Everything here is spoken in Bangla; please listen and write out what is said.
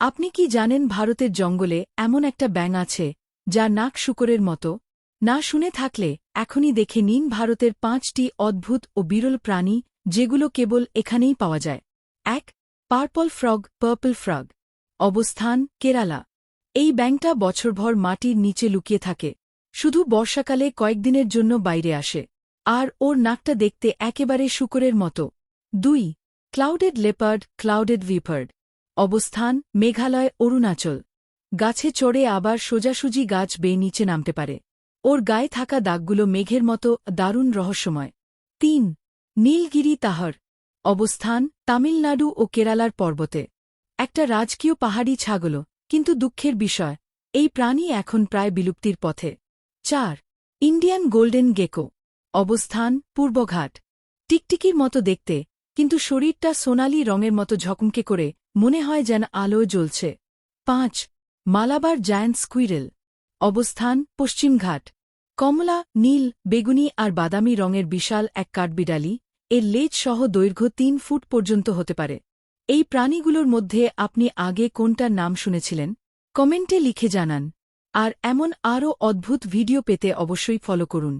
আপনি কি জানেন ভারতের জঙ্গলে এমন একটা ব্যাঙ আছে যার নাক শূকরের মতো? না শুনে থাকলে এখনই দেখে নিন ভারতের ৫টি অদ্ভুত ও বিরল প্রাণী যেগুলো কেবল এখানেই পাওয়া যায়। ১. Purple frog. অবস্থান কেরালা। এই ব্যাঙটা বছরভর মাটির নিচে লুকিয়ে থাকে, শুধু বর্ষাকালে কয়েকদিনের জন্য বাইরে আসে। আর ওর নাকটা দেখতে একেবারে শূকরের মতো। ২. ক্লাউডেড ভিপার্ড। অবস্থান মেঘালয় অরুণাচল। গাছে চড়ে আবার সোজাসুজি গাছ বেয়ে নিচে নামতে পারে। ওর গায়ে থাকা দাগগুলো মেঘের মতো দারুণ রহস্যময়। ৩. নীলগিরি তাহর। অবস্থান তামিলনাড়ু ও কেরালার পর্বতে। একটা রাজকীয় পাহাড়ি ছাগল, কিন্তু দুঃখের বিষয় এই প্রাণী এখন প্রায় বিলুপ্তির পথে। ৪. Indian golden Gecko. অবস্থান পূর্বঘাট। টিকটিকির মতো দেখতে, কিন্তু শরীরটা সোনালি রঙের মতো ঝকমকে করে, মনে হয় যেন আলোয় জ্বলছে। ৫. Malabar giant squirrel. অবস্থান পশ্চিমঘাট। কমলা, নীল, বেগুনি আর বাদামি রঙের বিশাল এক কাঠবিড়ালি, এর লেজ সহ দৈর্ঘ্য ৩ ফুট পর্যন্ত হতে পারে। এই প্রাণীগুলোর মধ্যে আপনি আগে কোনটার নাম শুনেছিলেন? কমেন্টে লিখে জানান। আর এমন আরও অদ্ভুত ভিডিও পেতে অবশ্যই ফলো করুন।